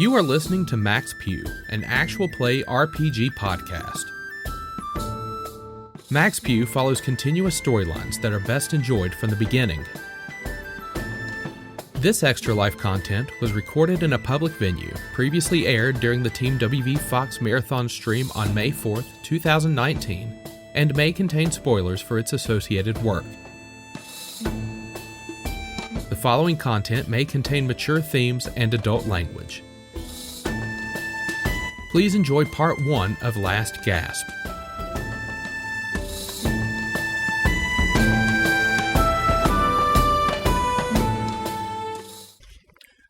You are listening to Max Pew, an actual play RPG podcast. Max Pew follows continuous storylines that are best enjoyed from the beginning. This Extra Life content was recorded in a public venue, previously aired during the Team WV Fox Marathon stream on May 4th, 2019, and may contain spoilers for its associated work. The following content may contain mature themes and adult language. Please enjoy Part 1 of Last Gasp.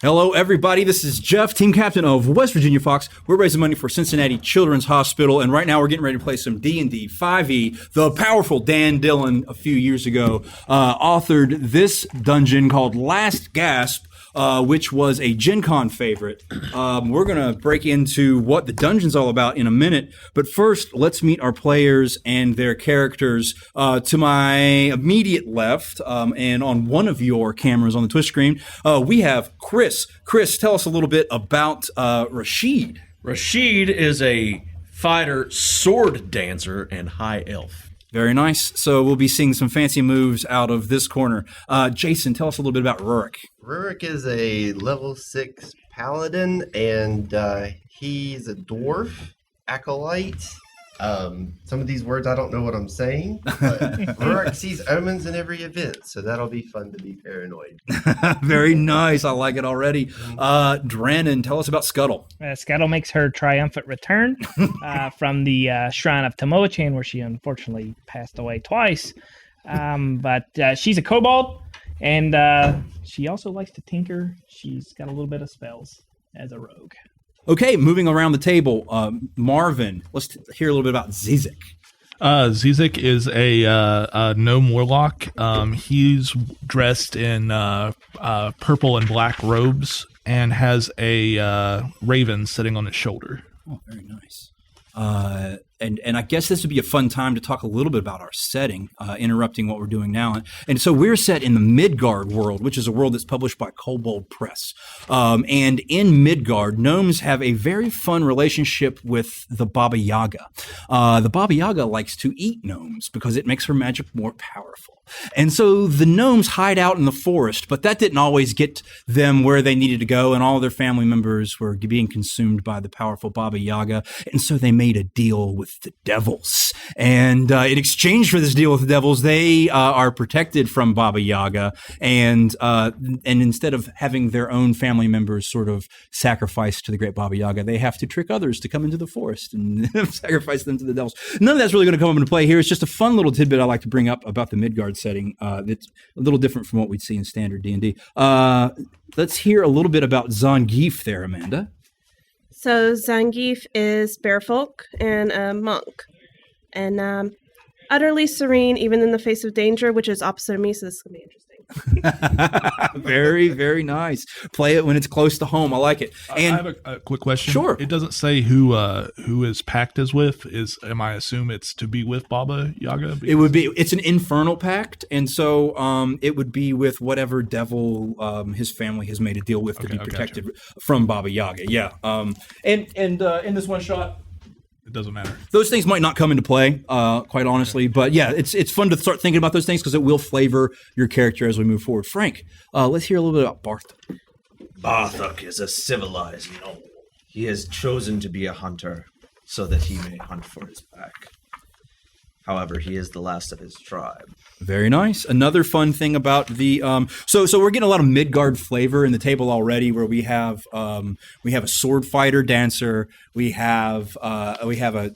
Hello, everybody. This is Jeff, team captain of West Virginia Fox. We're raising money for Cincinnati Children's Hospital, and right now we're getting ready to play some D&D 5e. The powerful Dan Dillon, a few years ago, authored this dungeon called Last Gasp, which was a Gen Con favorite. We're going to break into what the dungeon's all about in a minute, but first, let's meet our players and their characters. To my immediate left, and on one of your cameras on the Twitch screen, we have Chris. Chris, tell us a little bit about Rashid. Rashid is a fighter, sword dancer, and high elf. Very nice. So we'll be seeing some fancy moves out of this corner. Jason, tell us a little bit about Rurik. Rurik is a level 6 paladin, and he's a dwarf acolyte. Some of these words I don't know what I'm saying, but Rurik sees omens in every event, so that'll be fun to be paranoid. Very nice. I like it already. Drannon, tell us about Scuttle. Scuttle makes her triumphant return from the Shrine of Tomoe-chan, where she unfortunately passed away twice. But she's a kobold, and she also likes to tinker. She's got a little bit of spells as a rogue. Okay, moving around the table, Marvin, let's hear a little bit about Zizek. Zizek is a gnome warlock. He's dressed in purple and black robes and has a raven sitting on his shoulder. Oh, very nice. And I guess this would be a fun time to talk a little bit about our setting, interrupting what we're doing now. And so we're set in the Midgard world, which is a world that's published by Kobold Press. And in Midgard, gnomes have a very fun relationship with the Baba Yaga. The Baba Yaga likes to eat gnomes because it makes her magic more powerful. And so the gnomes hide out in the forest, but that didn't always get them where they needed to go, and all their family members were being consumed by the powerful Baba Yaga. And so they made a deal with the devils. And in exchange for this deal with the devils, they are protected from Baba Yaga, and instead of having their own family members sort of sacrificed to the great Baba Yaga, they have to trick others to come into the forest and sacrifice them to the devils. None of that's really going to come into play here. It's just a fun little tidbit I like to bring up about the Midgard setting that's a little different from what we'd see in standard D&D. Let's hear a little bit about Zangief there, Amanda. So Zangief is bearfolk and a monk, and utterly serene even in the face of danger, which is opposite of me, so this is going to be interesting. Very, very nice. Play it when it's close to home. I like it. And I have a quick question. Sure. It doesn't say who his pact is with. Am I assume it's to be with Baba Yaga? It would be. It's an infernal pact, and so it would be with whatever devil his family has made a deal with to be protected from Baba Yaga. Yeah. And in this one shot, it doesn't matter. Those things might not come into play, quite honestly. But yeah, it's fun to start thinking about those things because it will flavor your character as we move forward. Frank, let's hear a little bit about Barthok. Barthok is a civilized noble. He has chosen to be a hunter so that he may hunt for his pack. However, he is the last of his tribe. Very nice. Another fun thing about the so we're getting a lot of Midgard flavor in the table already, where we have a sword fighter dancer, we have a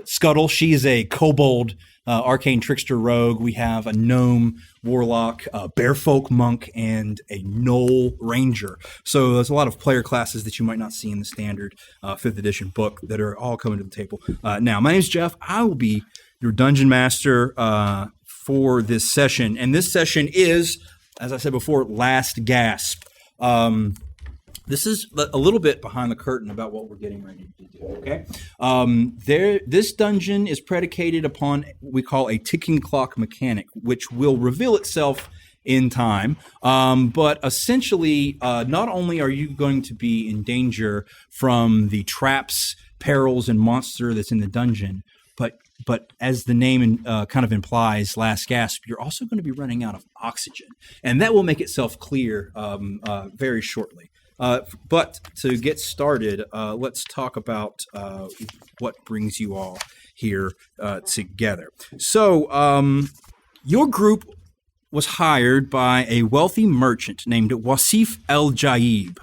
Scuttle. She's a kobold arcane trickster rogue. We have a gnome warlock, a bearfolk monk, and a gnoll ranger. So there's a lot of player classes that you might not see in the standard 5th edition book that are all coming to the table. Now, my name's Jeff. I will be your dungeon master for this session. And this session is, as I said before, Last Gasp. This is a little bit behind the curtain about what we're getting ready to do, okay? This dungeon is predicated upon what we call a ticking clock mechanic, which will reveal itself in time. But essentially, not only are you going to be in danger from the traps, perils, and monster that's in the dungeon, but as the name kind of implies, last gasp, you're also going to be running out of oxygen. And that will make itself clear very shortly. But to get started, let's talk about what brings you all here together. So your group was hired by a wealthy merchant named Wasif El-Jaib.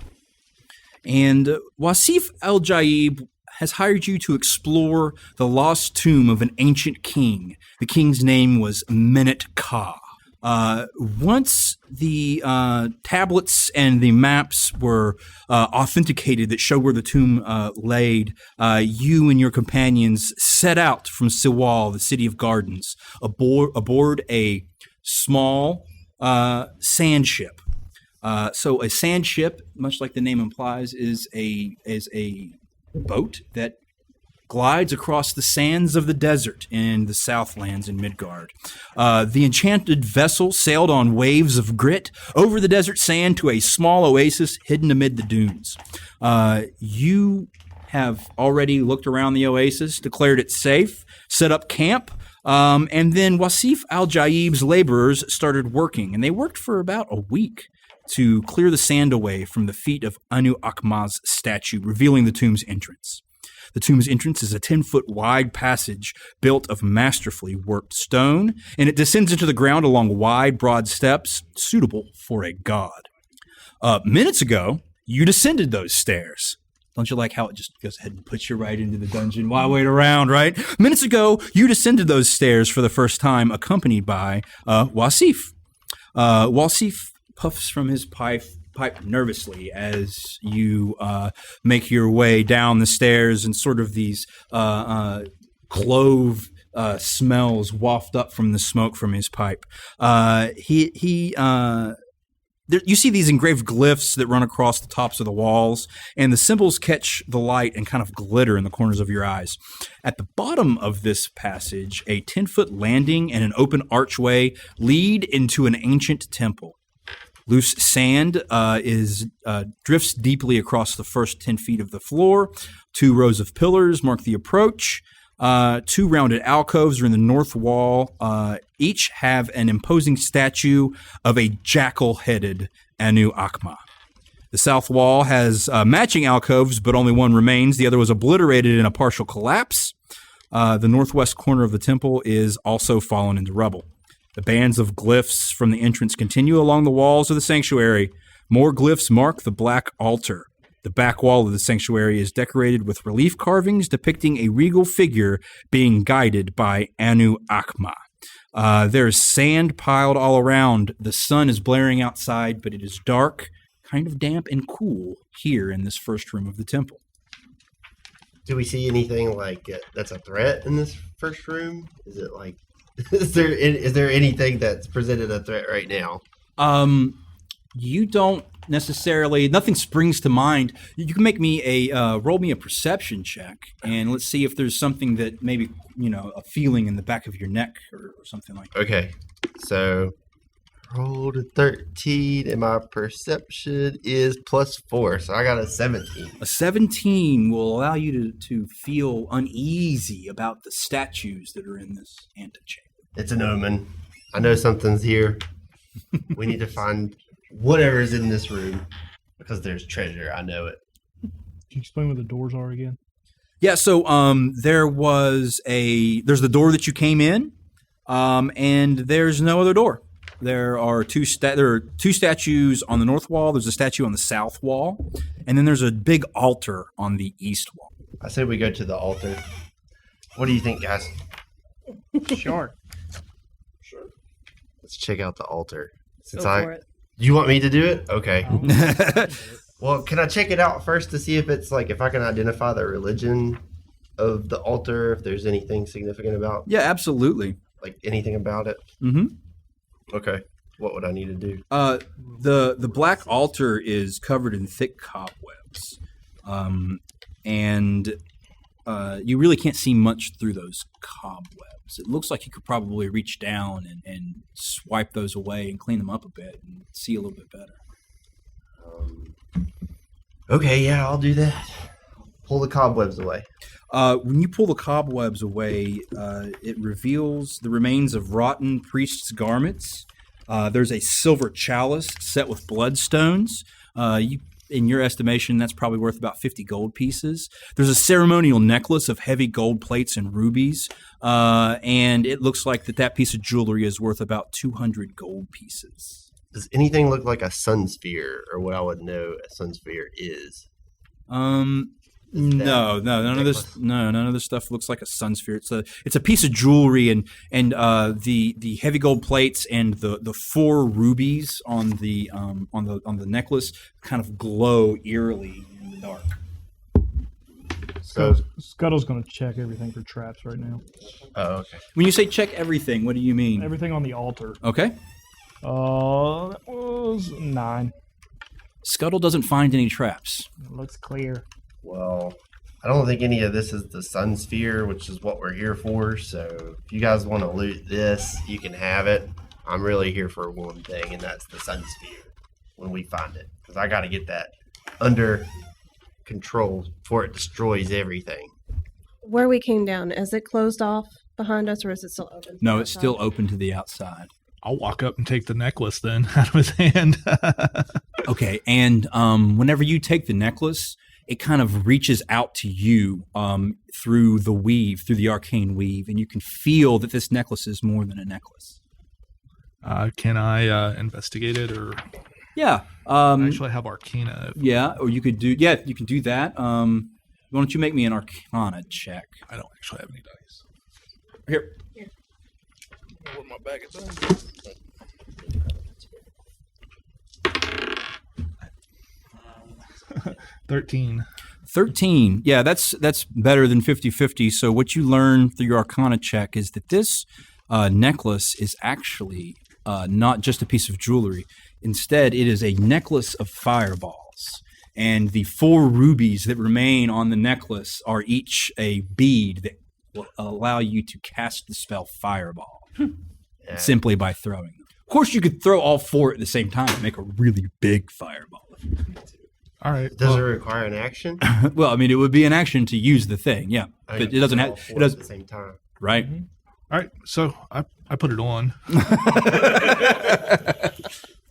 And Wasif El-Jaib has hired you to explore the lost tomb of an ancient king. The king's name was Menet-Ka. Once the tablets and the maps were authenticated that show where the tomb laid, you and your companions set out from Siwal, the city of gardens, aboard a small sand ship. So a sand ship, much like the name implies, is a boat that glides across the sands of the desert in the Southlands in Midgard. The enchanted vessel sailed on waves of grit over the desert sand to a small oasis hidden amid the dunes. You have already looked around the oasis, declared it safe, set up camp, and then Wasif Al-Jaib's laborers started working, and they worked for about a week to clear the sand away from the feet of Anu Akma's statue, revealing the tomb's entrance. The tomb's entrance is a 10-foot wide passage built of masterfully worked stone, and it descends into the ground along wide, broad steps suitable for a god. Minutes ago, you descended those stairs. Don't you like how it just goes ahead and puts you right into the dungeon? Why wait around, right? Minutes ago, you descended those stairs for the first time, accompanied by Wasif. Wasif puffs from his pipe nervously as you make your way down the stairs, and sort of these clove smells waft up from the smoke from his pipe. You see these engraved glyphs that run across the tops of the walls, and the symbols catch the light and kind of glitter in the corners of your eyes. At the bottom of this passage, a 10-foot landing and an open archway lead into an ancient temple. Loose sand drifts deeply across the first 10 feet of the floor. 2 rows of pillars mark the approach. 2 rounded alcoves are in the north wall. Each have an imposing statue of a jackal-headed Anu Akma. The south wall has matching alcoves, but only one remains. The other was obliterated in a partial collapse. The northwest corner of the temple is also fallen into rubble. The bands of glyphs from the entrance continue along the walls of the sanctuary. More glyphs mark the black altar. The back wall of the sanctuary is decorated with relief carvings depicting a regal figure being guided by Anu Akma. There is sand piled all around. The sun is blaring outside, but it is dark, kind of damp and cool here in this first room of the temple. Do we see anything like that's a threat in this first room? Is it like is there anything that's presented a threat right now? You don't necessarily. Nothing springs to mind. You can make me roll me a perception check, and let's see if there's something that maybe a feeling in the back of your neck or something like that. Okay, so rolled a 13, and my perception is +4, so I got a 17. A 17 will allow you to feel uneasy about the statues that are in this antechamber. It's an omen. I know something's here. We need to find whatever's in this room because there's treasure. I know it. Can you explain what the doors are again? Yeah, so there's the door that you came in, and there's no other door. There are two statues on the north wall. There's a statue on the south wall, and then there's a big altar on the east wall. I say we go to the altar. What do you think, guys? Sure. Let's check out the altar. Go for it. You want me to do it? Okay. Well, can I check it out first to see if it's like if I can identify the religion of the altar, if there's anything significant about? Yeah, absolutely. Like anything about it? Mm-hmm. Okay. What would I need to do? The black altar is covered in thick cobwebs, and you really can't see much through those cobwebs. It looks like you could probably reach down and swipe those away and clean them up a bit and see a little bit better. Okay, yeah, I'll do that. Pull the cobwebs away. When you pull the cobwebs away, it reveals the remains of rotten priests' garments. There's a silver chalice set with bloodstones. In your estimation, that's probably worth about 50 gold pieces. There's a ceremonial necklace of heavy gold plates and rubies, and it looks like that piece of jewelry is worth about 200 gold pieces. Does anything look like a sun sphere, or what I would know a sun sphere is? No, none of this stuff looks like a sun sphere. It's a piece of jewelry, and the heavy gold plates and the 4 rubies on the necklace kind of glow eerily in the dark. So, Scuttle's going to check everything for traps right now. oh, okay. When you say check everything, what do you mean? Everything on the altar. Okay. That was 9. Scuttle doesn't find any traps. It looks clear. Well, I don't think any of this is the sun sphere, which is what we're here for. So if you guys want to loot this, you can have it. I'm really here for one thing, and that's the sun sphere when we find it. Because I got to get that under control before it destroys everything. Where we came down, is it closed off behind us, or is it still open? No, it's still open to the outside. I'll walk up and take the necklace then out of his hand. Okay, and whenever you take the necklace, it kind of reaches out to you through the arcane weave, and you can feel that this necklace is more than a necklace. Can I investigate it, or Yeah. I actually have Arcana? Yeah, or you could do. Yeah, you can do that. Why don't you make me an Arcana check? I don't actually have any dice. Here. Where my bag is. 13. 13. Yeah, that's better than 50-50. So what you learn through your Arcana check is that this necklace is actually not just a piece of jewelry. Instead, it is a necklace of fireballs. And the 4 rubies that remain on the necklace are each a bead that will allow you to cast the spell Fireball simply by throwing them. Of course, you could throw all 4 at the same time and make a really big fireball if you wanted to. All right. Does it require an action? Well, I mean, it would be an action to use the thing, yeah. But it doesn't have. It does at the same time. right. Mm-hmm. All right. So I put it on.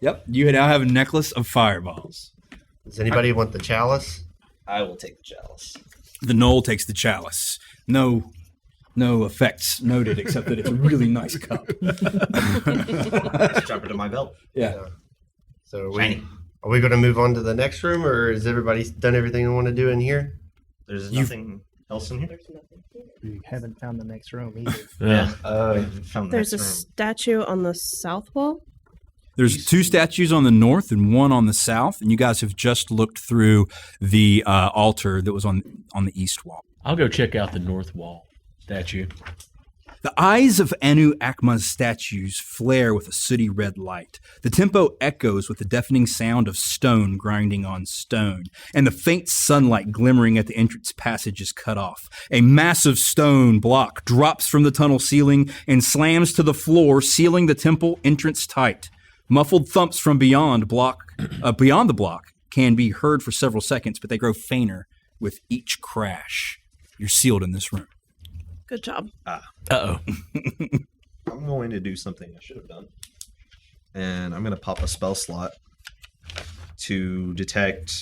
Yep. You now have a necklace of fireballs. Does anybody want the chalice? I will take the chalice. The gnoll takes the chalice. No effects noted except that it's a really nice cup. Strap it to my belt. Yeah. So Shiny. are we going to move on to the next room, or has everybody done everything they want to do in here? There's nothing else in here? We haven't found the next room either. Yeah. Found the There's a next room. statue on the south wall. There's 2 statues on the north and 1 on the south, and you guys have just looked through the altar that was on the east wall. I'll go check out the north wall statue. The eyes of Anu Akma's statues flare with a sooty red light. The tempo echoes with the deafening sound of stone grinding on stone, and the faint sunlight glimmering at the entrance passage is cut off. A massive stone block drops from the tunnel ceiling and slams to the floor, sealing the temple entrance tight. Muffled thumps from beyond the block can be heard for several seconds, but they grow fainter with each crash. You're sealed in this room. Good job. Uh-oh. I'm going to do something I should have done. And I'm going to pop a spell slot to detect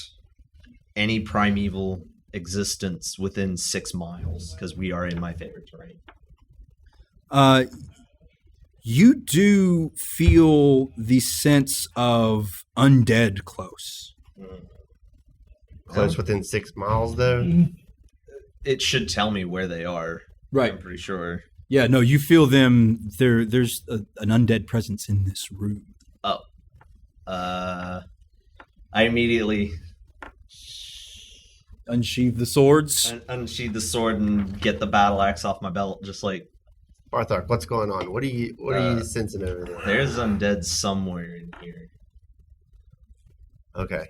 any primeval existence within 6 miles, because we are in my favorite terrain. You do feel the sense of undead close. Close within 6 miles, though. It should tell me where they are. Right. I'm pretty sure. Yeah, no, you feel them. There's an undead presence in this room. Oh. I immediately Unsheathe the swords. unsheathe the sword and get the battle axe off my belt, just like, Barthark, what's going on? What are you sensing over there? there's undead somewhere in here. Okay.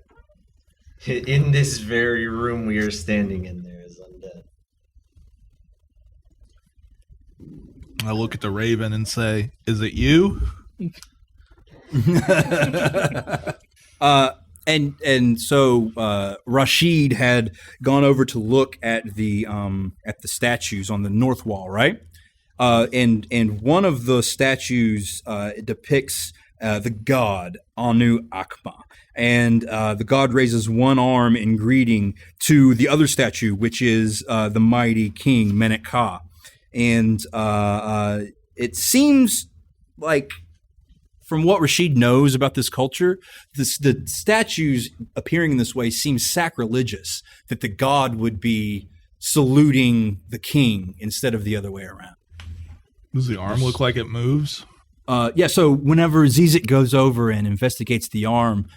In this very room we are standing in, there is undead. I look at the raven and say, "Is it you?" And so Rashid had gone over to look at the statues on the north wall, right? And one of the statues depicts the god Anu Akma, and the god raises one arm in greeting to the other statue, which is the mighty king Menet-Ka, and it seems like, from what Rashid knows about this culture, the statues appearing in this way seem sacrilegious, that the god would be saluting the king instead of the other way around. Does the arm look like it moves? Yeah, so whenever Zizek goes over and investigates the arm,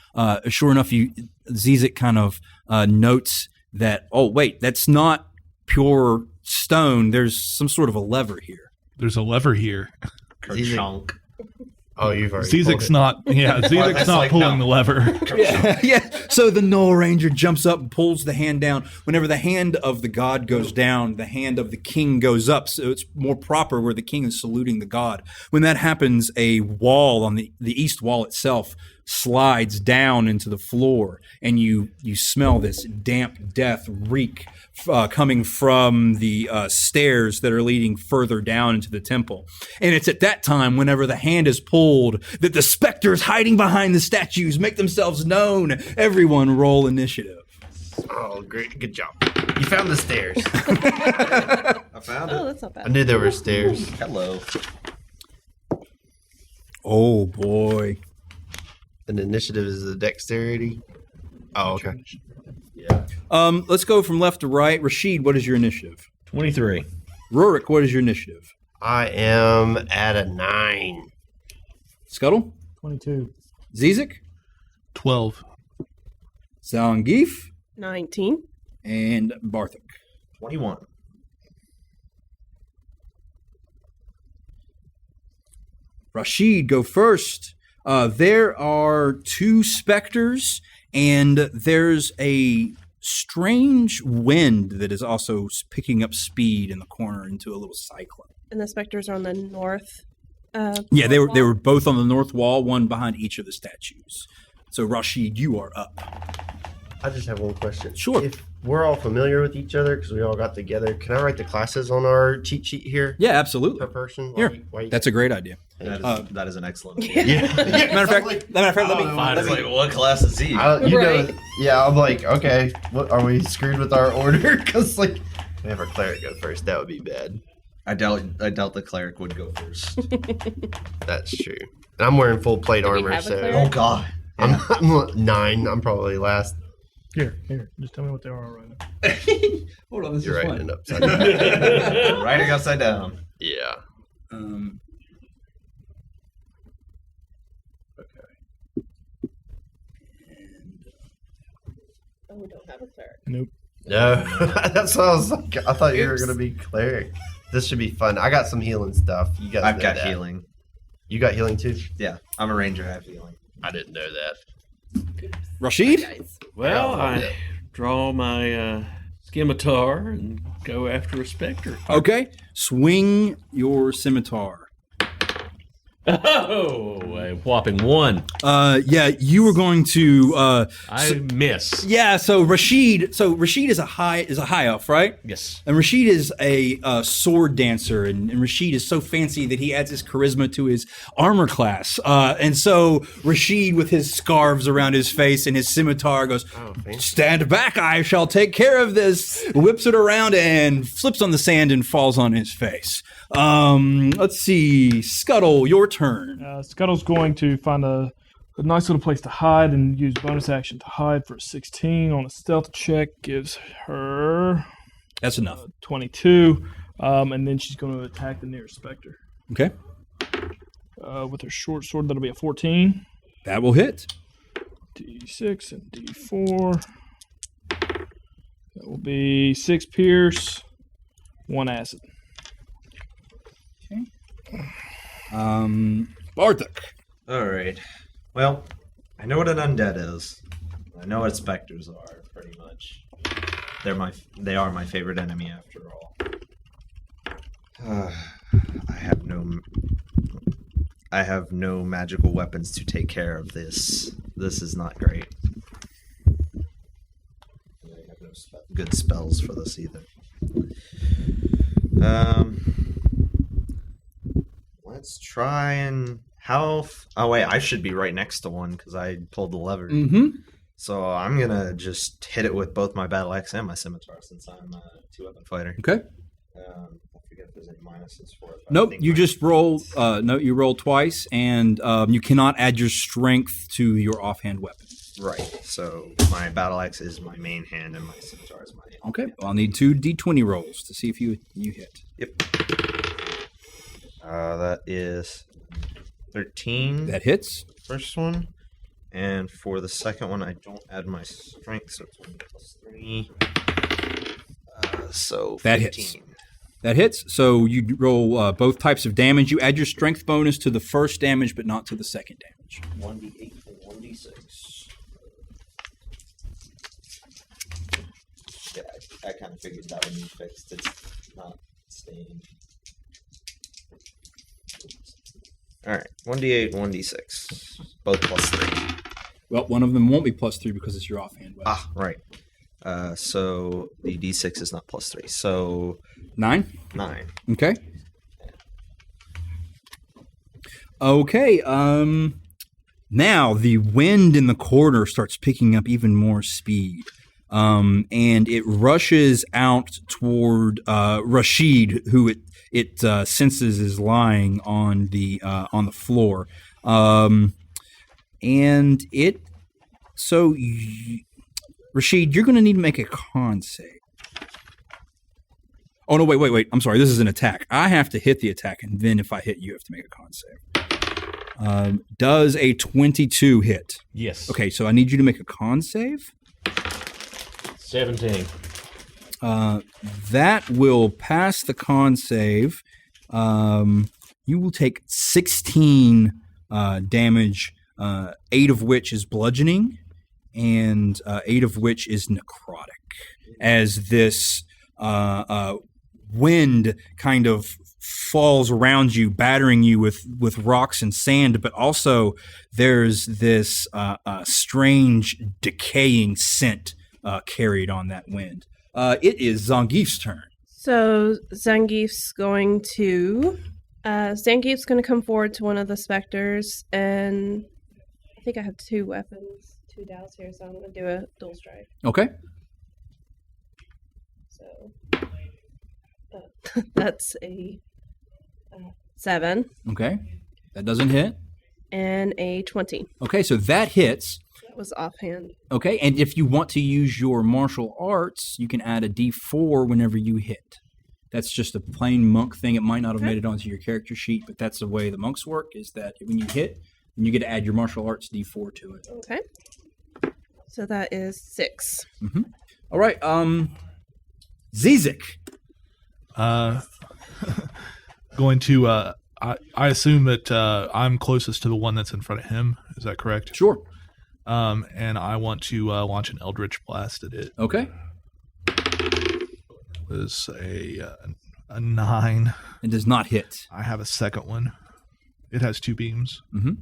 sure enough, Zizek kind of notes that, oh, wait, that's not pure stone. There's some sort of a lever here. There's a lever here. Kerchunk. Oh, you've already Zizek's not like, pulling no. the lever. Yeah. So the Gnoll Ranger jumps up and pulls the hand down. Whenever the hand of the god goes down, the hand of the king goes up. So it's more proper where the king is saluting the god. When that happens, a wall on the east wall itself slides down into the floor, and you smell this damp death reek coming from the stairs that are leading further down into the temple. And it's at that time, whenever the hand is pulled, that the specters hiding behind the statues make themselves known. Everyone roll initiative. Oh, great. Good job. You found the stairs. I found Oh, it. that's not I bad. knew there were stairs. Hello. Oh, boy. And initiative is the dexterity. Oh, okay. Yeah. Let's go from left to right. Rashid, what is your initiative? 23. Rurik, what is your initiative? I am at a 9. Scuttle? 22. Zizek? 12. Zangief? 19. And Barthik. 21. Rashid, go first. There are 2 specters, and there's a strange wind that is also picking up speed in the corner into a little cyclone. And the specters are on the north. Yeah, they wall. were both on the north wall, one behind each of the statues. So Rashid, you are up. I just have one question. Sure. If we're all familiar with each other because we all got together, can I write the classes on our cheat sheet here Yeah, absolutely. per person? Here, that's a great idea. That is an excellent idea. yeah. Matter of fact, let me. Fine. It's like, What class is he? You Right. know, yeah, I'm like, okay, what, are we screwed with our order? Because like, we have our cleric go first. That would be bad. I doubt the cleric would go first. That's true. And I'm wearing full plate we armor, have a so cleric? Oh God. I'm 9. I'm probably last. Here. Just tell me what they are right now. Hold on, this You're is writing fun. it upside down. Writing upside down. Yeah. Oh, we don't have a cleric. Nope. No, that's what I was like. I thought you were gonna be cleric. This should be fun. I got some healing stuff. You guys, I've know got that. healing. You got healing too. Yeah, I'm a ranger. I have healing. I didn't know that. Rashid? Well, I draw my scimitar and go after a specter. Okay. Swing your scimitar. Oh, a whopping 1. Yeah, you were going to. I miss. Yeah, so Rashid is a high elf, right? Yes. And Rashid is a sword dancer, and Rashid is so fancy that he adds his charisma to his armor class. And so Rashid, with his scarves around his face and his scimitar, goes, "Stand back! I shall take care of this." Whips it around and flips on the sand and falls on his face. Let's see, Scuttle, your turn. Scuttle's going to find a nice little place to hide and use bonus action to hide for a 16 on a stealth check. Gives her That's enough. 22. And then she's going to attack the nearest specter. Okay, With her short sword, that'll be a 14. that will hit. D6 and D4. That will be 6 pierce, 1 acid. Barthik. All right. Well, I know what an undead is. I know what specters are. Pretty much. They are my favorite enemy after all. I have no magical weapons to take care of this. This is not great. I have no good spells for this either. Let's try and oh wait, I should be right next to one because I pulled the lever. Mm-hmm. So I'm gonna just hit it with both my battle axe and my scimitar since I'm a 2-weapon fighter. Okay. I forget if there's any minuses for it. Nope, you just roll. No, you roll twice, and you cannot add your strength to your offhand weapon. Right. So my battle axe is my main hand, and my scimitar is my hand. Okay. Well, I'll need 2 d20 rolls to see if you hit. Yep. That is 13. That hits. First one. And for the second one, I don't add my strength, so it's 1 plus 3. So 15. That hits. That hits. So you roll both types of damage. You add your strength bonus to the first damage, but not to the second damage. 1d8 and 1d6. Yeah, I kind of figured that would be fixed. It's not staying. Alright, 1d8, 1d6. Both plus 3. Well, one of them won't be plus 3 because it's your offhand weapon. Ah, right. So the d6 is not plus 3. So 9? 9. Okay. Okay, now the wind in the corridor starts picking up even more speed. And it rushes out toward Rashid, who it senses is lying on the floor. And it so Rashid, you're going to need to make a con save. Oh no, wait. I'm sorry. This is an attack. I have to hit the attack, and then if I hit, you have to make a con save. Does a 22 hit? Yes. Okay, so I need you to make a con save. 17. That will pass the con save. You will take 16 damage, 8 of which is bludgeoning, and 8 of which is necrotic. As this wind kind of falls around you, battering you with rocks and sand, but also there's this strange decaying scent carried on that wind. It is Zangief's turn. So Zangief's going to come forward to one of the specters, and I think I have 2 weapons, 2 dows here, so I'm going to do a dual strike. Okay. So that's a 7. Okay. That doesn't hit. And a 20. Okay, so that hits. That was offhand. Okay, and if you want to use your martial arts, you can add a d4 whenever you hit. That's just a plain monk thing. It might not have made it onto your character sheet, but that's the way the monks work, is that when you hit, then you get to add your martial arts d4 to it. Okay. So that is 6. Mm-hmm. All right, Zizik. Going to, I assume that I'm closest to the one that's in front of him. Is that correct? Sure. And I want to launch an Eldritch Blast at it. Okay. It was a 9. It does not hit. I have a second one. It has 2 beams. Mm-hmm.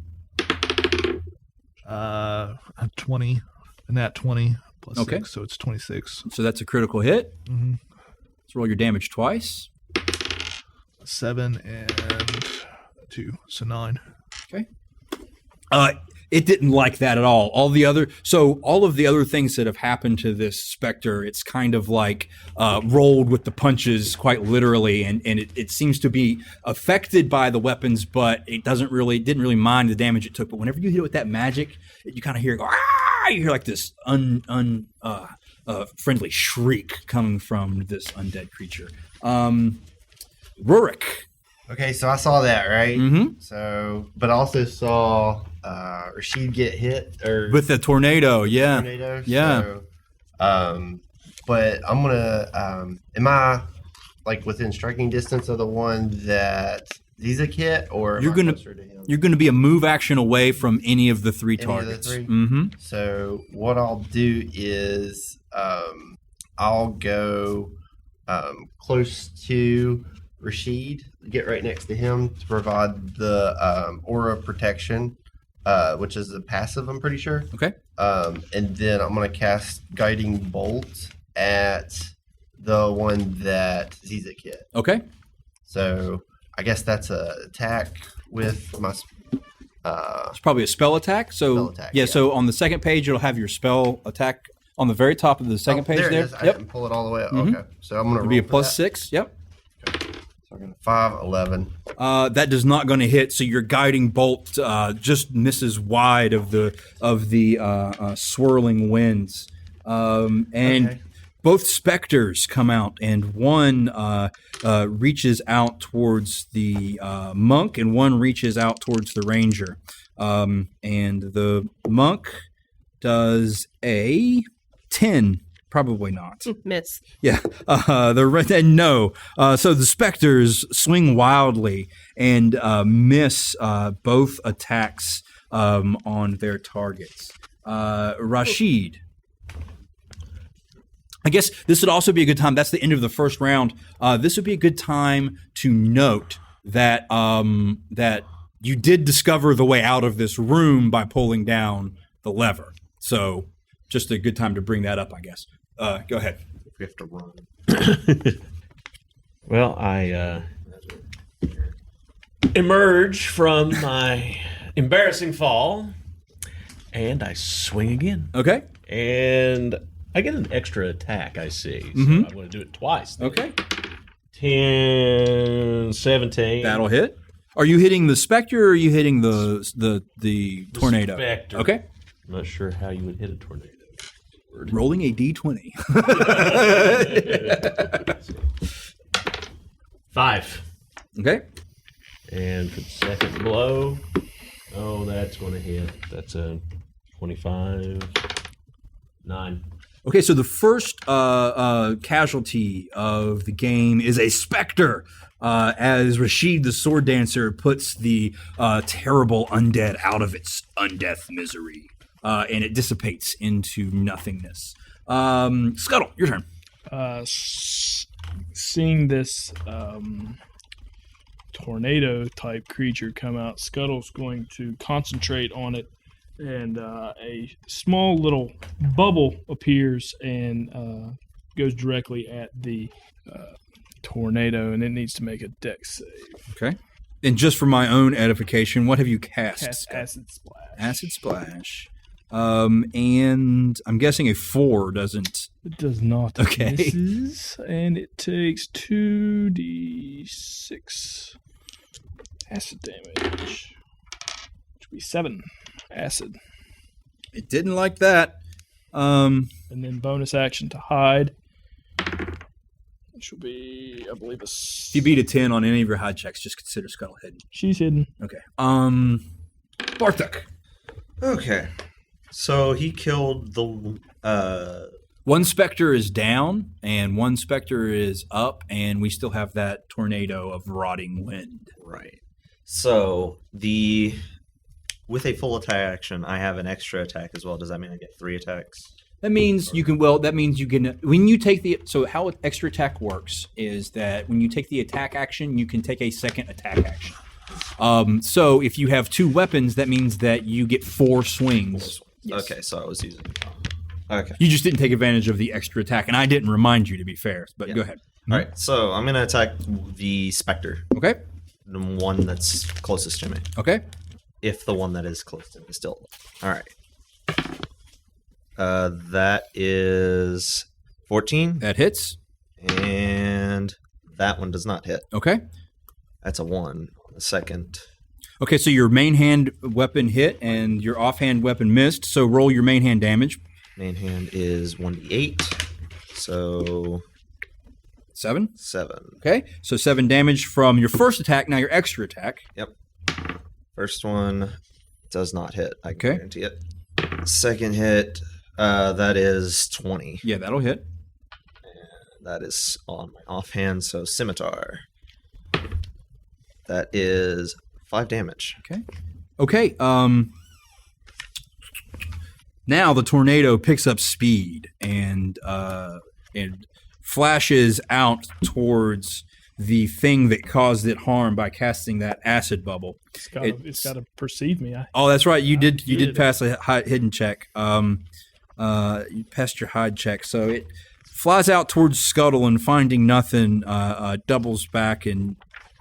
A 20, and that 20 plus Okay. 6, so it's 26. So that's a critical hit. Mm-hmm. Let's roll your damage twice. 7 and 2, so 9. Okay. It didn't like that at all. All of the other things that have happened to this specter, it's kind of like rolled with the punches, quite literally, and it seems to be affected by the weapons, but it didn't really mind the damage it took. But whenever you hit it with that magic, you kind of hear it go, ah! You hear like this friendly shriek coming from this undead creature. Rurik. Okay, so I saw that, right? Mm-hmm. So, but I also saw Rashid get hit With the tornado, yeah. tornado. Yeah. So, but I'm gonna. Am I like within striking distance of the one that Zizek hit, or am You're I gonna- closer to him? You're going to be a move action away from any of the 3 Any of the targets. 3? Mm-hmm. So what I'll do is I'll go close to Rashid, get right next to him to provide the aura of protection, which is a passive, I'm pretty sure. Okay. And then I'm going to cast Guiding Bolt at the one that Zizek hit. Okay. So I guess that's a attack with my... It's probably a spell attack. So Spell attack, yeah, yeah. So on the second page, it'll have your spell attack on the very top of the second page there. there. It is. I didn't pull it all the way up. Mhm. Okay. So I'm going to It'll be a +6. Yep. So I'm going to 5, 11. That does not going to hit. So your guiding bolt just misses wide of the swirling winds, and Okay. both specters come out, and one reaches out towards the monk, and one reaches out towards the ranger. And the monk does a 10. Probably not. Miss. Yeah, no. So the specters swing wildly and miss both attacks on their targets. Rashid. I guess this would also be a good time. That's the end of the first round. This would be a good time to note that that you did discover the way out of this room by pulling down the lever. So just a good time to bring that up, I guess. Go ahead. We have to run. Well, I emerge from my embarrassing fall, and I swing again. Okay. And I get an extra attack, I see. So Mhm. I'm going to do it twice. Then. Okay. 10, 17. That'll hit. Are you hitting the specter or are you hitting the tornado? Spectre. Okay. I'm not sure how you would hit a tornado. Rolling a d20. 5. Okay. And for the second blow, that's going to hit. That's a 25. 9. Okay, so the first casualty of the game is a specter, as Rashid the sword dancer puts the terrible undead out of its undeath misery, and it dissipates into nothingness. Scuttle, your turn. Seeing this tornado type creature come out, Scuttle's going to concentrate on it, and a small little bubble appears and goes directly at the tornado, and it needs to make a dex save. Okay. And just for my own edification, what have you cast? Cast Acid Splash. Acid Splash. And I'm guessing a 4 doesn't. It does not. Okay. Misses, and it takes 2d6 acid damage, which would be 7 acid. It didn't like that. And then bonus action to hide, which will be, I believe, If you beat a 10 on any of your hide checks, just consider Scuttle hidden. She's hidden. Okay. Bartek. Okay. So he killed the One specter is down, and one specter is up, and we still have that tornado of rotting wind. right. So with a full attack action, I have an extra attack as well. Does that mean I get 3 attacks? That means you can. Well, that means you can. When you take the. So how extra attack works is that when you take the attack action, you can take a second attack action. So if you have 2 weapons, that means that you get 4 swings. Yes. Okay, so I was using. Okay. You just didn't take advantage of the extra attack, and I didn't remind you, to be fair. But Yeah. go ahead. All right, so I'm gonna attack the specter, Okay. the one that's closest to me. Okay. If the one that is close to me is still. All right. That is 14, That hits. and that one does not hit. Okay. That's a 1 on the second. Okay, so your main hand weapon hit and your offhand weapon missed. So roll your main hand damage. Main hand is 1d8, so 7. 7. Okay, so 7 damage from your first attack. Now your extra attack. Yep. First one does not hit. I can Okay. guarantee it. Second hit, that is 20. Yeah, that'll hit. That is on my offhand, so scimitar. That is 5 damage. Okay. Now the tornado picks up speed and flashes out towards the thing that caused it harm by casting that acid bubble. It's got to perceive me. Oh, that's right. You did did. pass a hidden check. You passed your hide check, so it flies out towards Scuttle and finding nothing, doubles back and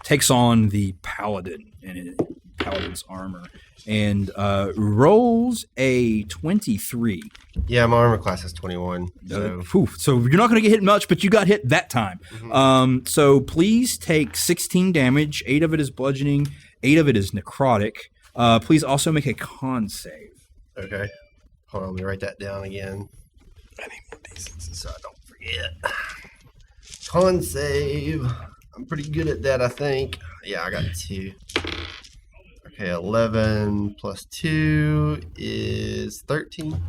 takes on the paladin's armor and rolls a 23. Yeah, my armor class is 21. So you're not going to get hit much, but you got hit that time. Mm-hmm. So please take 16 damage. 8 of it is bludgeoning. 8 of it is necrotic. Please also make a con save. Okay. Hold on, let me write that down again. I need more d6s so I don't forget. Con save. I'm pretty good at that, I think. Yeah, I got 2. Okay, 11 plus 2 is 13.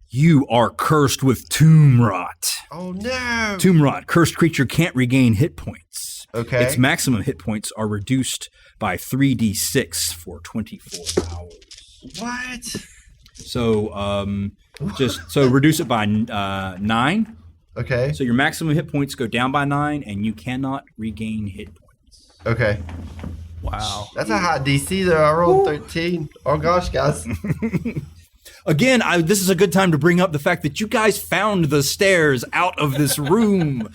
You are cursed with tomb rot. Oh no! Tomb rot. Cursed creature can't regain hit points. Okay. Its maximum hit points are reduced by 3d6 for 24 hours. What? So, so reduce it by 9. Okay. So your maximum hit points go down by 9, and you cannot regain hit points. Okay. Wow. That's a high DC though. I rolled 13. Oh gosh, guys. Again, this is a good time to bring up the fact that you guys found the stairs out of this room.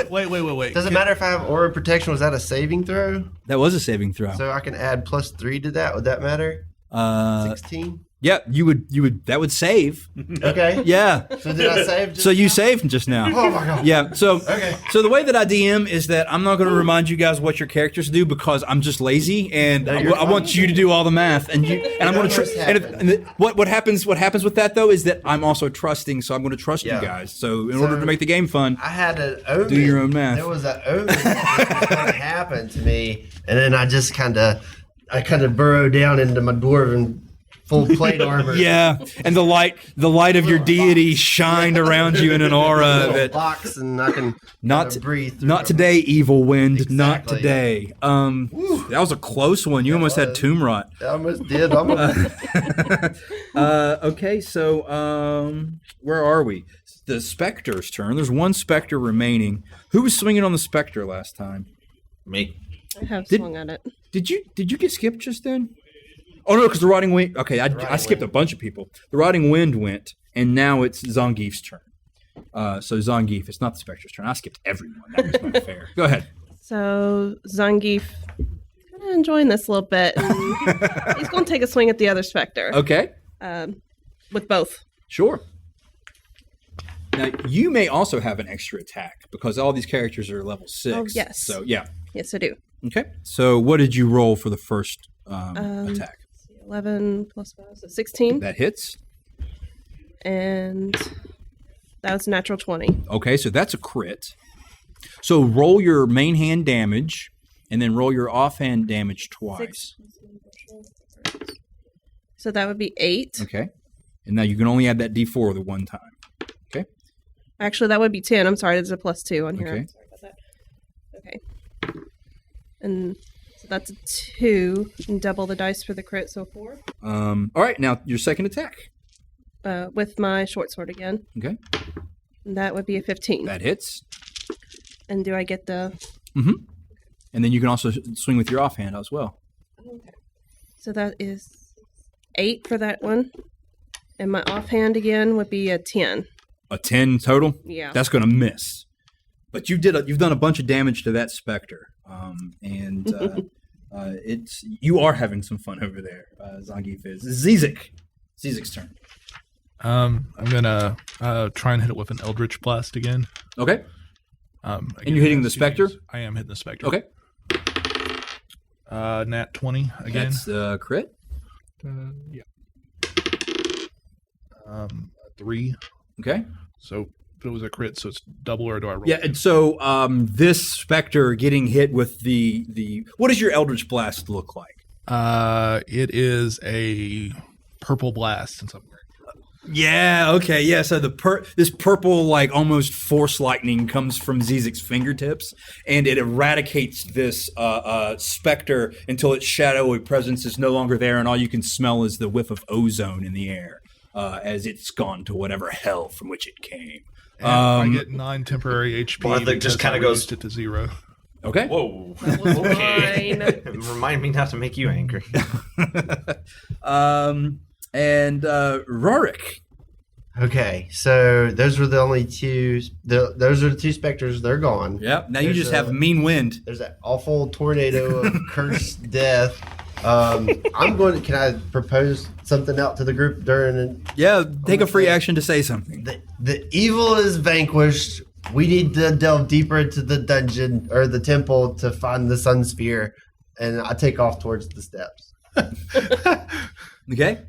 Wait. Does it matter if I have aura protection? Was that a saving throw? That was a saving throw. So I can add plus 3 to that. Would that matter? 16. Yeah, you would. That would save. Okay. Yeah. So did I save? So you saved just now. Oh my god. Yeah. So Okay. So the way that I DM is that I'm not going to remind you guys what your characters do because I'm just lazy and I want you to do all the math and I'm going to what happens with that though is that I'm also trusting, so I'm going to trust you guys. So in order to make the game fun, I had an omen. do your own math. There was an omen that was going to happen to me, and then I just kind of burrowed down into my dwarven full plate armor. Yeah, and the light of your deity shined around you in an aura that box, and I can not breathe. Through not today, evil wind. Exactly. Not today. That was a close one. You almost had tomb rot. I almost did. Okay, so where are we? The Spectre's turn. There's one Spectre remaining. Who was swinging on the Spectre last time? Me. I have swung at it. Did you get skipped just then? Oh no, because the Rotting Wind. Okay, I skipped a bunch of people. The Rotting Wind went, and now it's Zangief's turn. So Zangief, it's not the Spectre's turn. I skipped everyone. That was not fair. Go ahead. So Zangief kind of enjoying this a little bit. And he's going to take a swing at the other Spectre. Okay. With both. Sure. Now you may also have an extra attack because all these characters are level 6. Oh yes. So yeah. Yes, I do. Okay. So what did you roll for the first attack? 11 plus 5, so 16. That hits. And that was a natural 20. Okay, so that's a crit. So roll your main hand damage, and then roll your offhand damage twice. 6. So that would be 8. Okay. And now you can only add that d4 the one time. Okay. Actually, that would be 10. I'm sorry, there's a plus 2 on here. Okay. I'm sorry about that. Okay. And so that's a 2, and double the dice for the crit, so 4. All right, now your second attack. With my short sword again. Okay. And that would be a 15. That hits. And do I get the... Mm-hmm. And then you can also swing with your offhand as well. Okay. So that is 8 for that one. And my offhand again would be a 10. A 10 total? Yeah. That's going to miss. But you've done a bunch of damage to that Spectre. You are having some fun over there, Zangief is. Zizek's turn. I'm gonna try and hit it with an Eldritch Blast again. Okay. Again, and you're hitting the Spectre? I am hitting the Spectre. Okay. Nat 20 again. That's crit. Yeah. 3. Okay. So if it was a crit, so it's double, or do I roll? Yeah, and so this Spectre getting hit with the what does your Eldritch Blast look like? It is a purple blast since I'm wearing. Yeah, okay, yeah. So this purple, like almost force lightning comes from Zizek's fingertips, and it eradicates this Spectre until its shadowy presence is no longer there, and all you can smell is the whiff of ozone in the air as it's gone to whatever hell from which it came. I get 9 temporary HP. Bartha because just kinda I goes- reduced it to 0. Okay. Whoa. Okay. Remind me not to make you angry. And Rorik. Okay, so those were the only two. Those are the two specters. They're gone. Yep. Now you There's just have mean wind. There's that awful tornado of cursed death. I'm going to. Can I propose something out to the group during? Yeah. Take a free action to say something. The evil is vanquished. We need to delve deeper into the dungeon or the temple to find the sun sphere, and I take off towards the steps. Okay.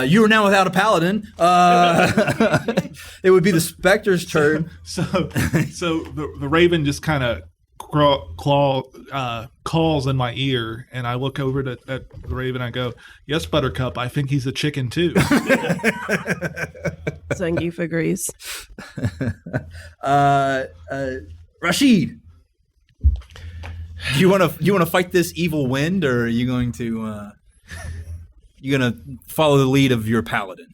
You are now without a paladin. It would be the specter's turn. So the raven just kind of calls in my ear, and I look over at the raven. I go, "Yes, Buttercup. I think he's a chicken too." Zangief agrees. Rashid, do you want to fight this evil wind, or are you going to follow the lead of your paladin?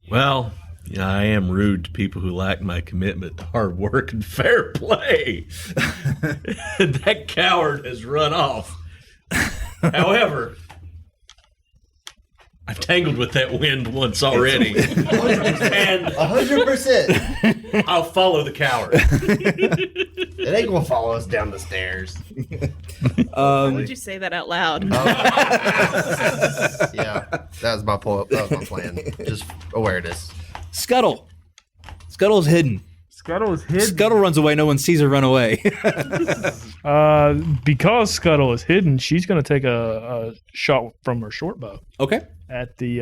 Well, I am rude to people who lack my commitment to hard work and fair play. That coward has run off. However, I've tangled with that wind once already. 100%. I'll follow the coward. It ain't gonna follow us down the stairs. Why would you say that out loud? Yeah, that was my plan. Just awareness. Scuttle. Scuttle's hidden. Scuttle is hidden. Scuttle runs away. No one sees her run away. Because Scuttle is hidden, she's going to take a shot from her short bow Okay. at the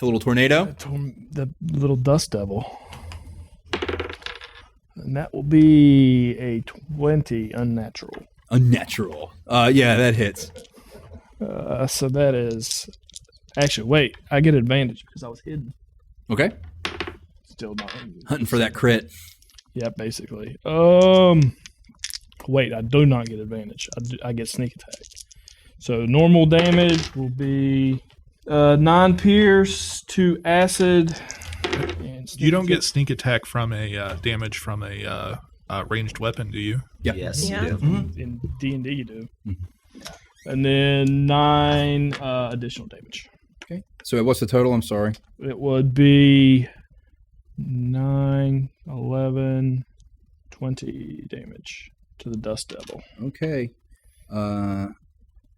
little tornado. the little dust devil. And that will be a 20 unnatural. Unnatural. Yeah, that hits. So that is... Actually, wait. I get advantage because I was hidden. Okay. Still not. Hunting for that crit. Yeah, basically. Wait, I do not get advantage. I get sneak attack. So normal damage will be 9 pierce, 2 acid. And You don't get sneak attack from a damage from a ranged weapon, do you? Yep. Yes, Yeah. you do. in D&D you do. And then 9 additional damage. Okay. So what's the total? I'm sorry. It would be 9, 11, 20 damage to the dust devil. Okay.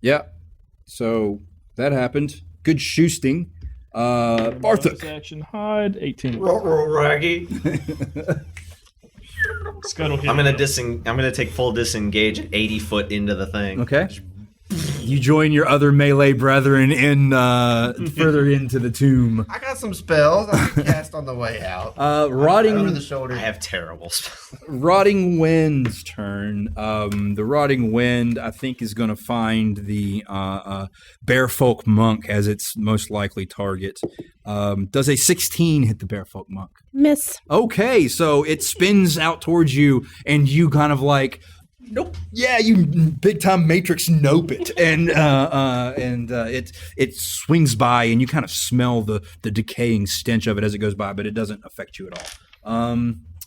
Yeah. So that happened. Good shoosting. Bonus Barthuk. action hide 18. Raggy. Scuttle hit. I'm gonna take full disengage at 80 foot into the thing. Okay. You join your other melee brethren in further into the tomb. I got some spells I can cast on the way out. Over the Rotting shoulder. I have terrible spells. Rotting Wind's turn. The Rotting Wind, I think, is going to find the Bearfolk Monk as its most likely target. Does a 16 hit the Bearfolk Monk? Miss. Okay, so it spins out towards you, and you kind of like, nope, yeah, you big time Matrix nope it, and it swings by, and you kind of smell the decaying stench of it as it goes by, but it doesn't affect you at all.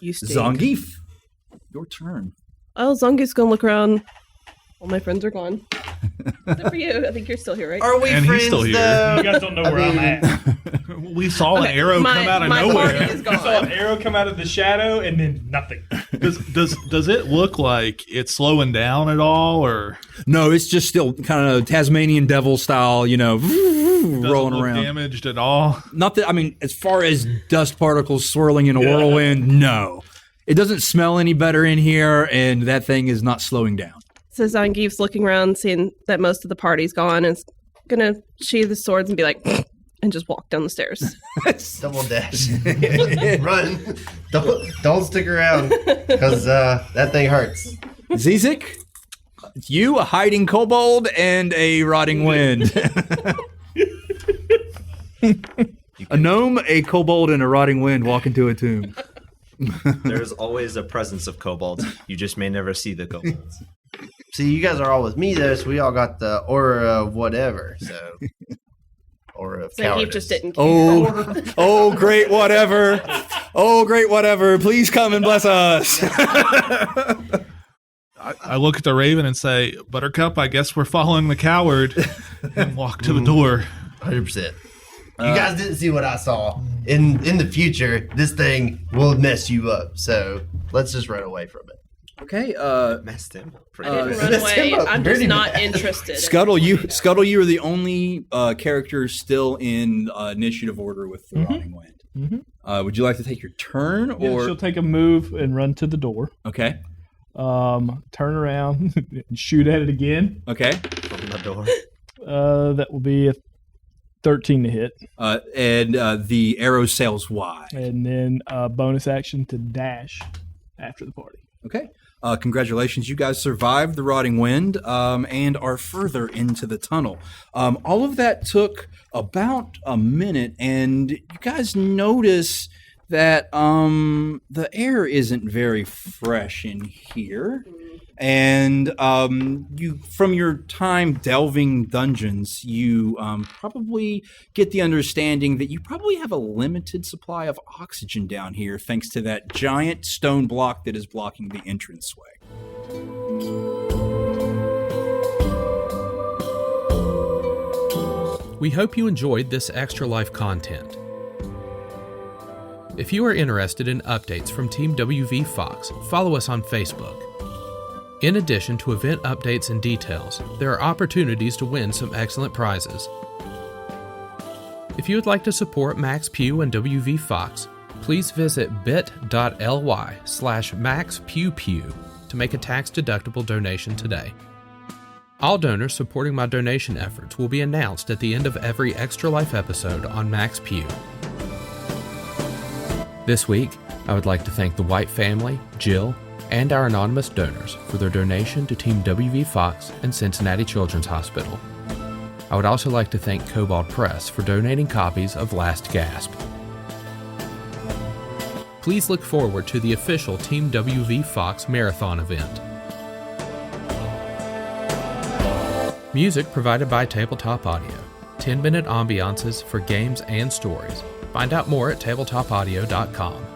You stink. Zangief, your turn. Oh, Zangief's gonna look around. All my friends are gone. Except for you. I think you're still here, right? Are we And he's friends still here. though? You guys don't know where I'm at. We saw an Okay, arrow my- come out of my nowhere. party is I saw an gone. arrow come out of the shadow and then nothing. Does it look like it's slowing down at all, or No, it's just still kind of Tasmanian devil style, does rolling it look around. damaged at all? Not that, I mean, as far as dust particles swirling in a whirlwind, no. It doesn't smell any better in here, and that thing is not slowing down. So Zangief's looking around, seeing that most of the party's gone, and is gonna sheathe his swords and be like, and just walk down the stairs. Double dash. Run. Don't stick around because that thing hurts. Zizik, it's you, a hiding kobold, and a rotting wind. A gnome, a kobold, and a rotting wind walk into a tomb. There's always a presence of kobolds. You just may never see the kobolds. See, you guys are all with me though, so we all got the aura of whatever. So aura of Zangief cowardice. just didn't care. Oh, great, whatever. Oh, great, whatever. Please come and bless us. I look at the raven and say, Buttercup, I guess we're following the coward, and walk to the door. 100%. You guys didn't see what I saw. In the future, this thing will mess you up. So let's just run away from it. Okay. Messed him up. I didn't run away. I'm just not interested. Scuttle, you are the only character still in initiative order with the Rotting Wind. Would you like to take your turn, or she'll take a move and run to the door. Okay. Turn around and shoot at it again. Okay. Open the door. That will be a 13 to hit. And the arrow sails wide. And then bonus action to dash after the party. Okay. Congratulations, you guys survived the Rotting Wind and are further into the tunnel. All of that took about a minute, and you guys notice that the air isn't very fresh in here. And you, from your time delving dungeons, you probably get the understanding that you probably have a limited supply of oxygen down here, thanks to that giant stone block that is blocking the entranceway. We hope you enjoyed this Extra Life content. If you are interested in updates from Team WV Fox, follow us on Facebook. In addition to event updates and details, there are opportunities to win some excellent prizes. If you would like to support Max Pugh and WV Fox, please visit bit.ly/MaxPewPew to make a tax-deductible donation today. All donors supporting my donation efforts will be announced at the end of every Extra Life episode on Max Pugh. This week, I would like to thank the White family, Jill, and our anonymous donors for their donation to Team WV Fox and Cincinnati Children's Hospital. I would also like to thank Kobold Press for donating copies of Last Gasp. Please look forward to the official Team WV Fox Marathon event. Music provided by Tabletop Audio. 10-minute ambiances for games and stories. Find out more at tabletopaudio.com.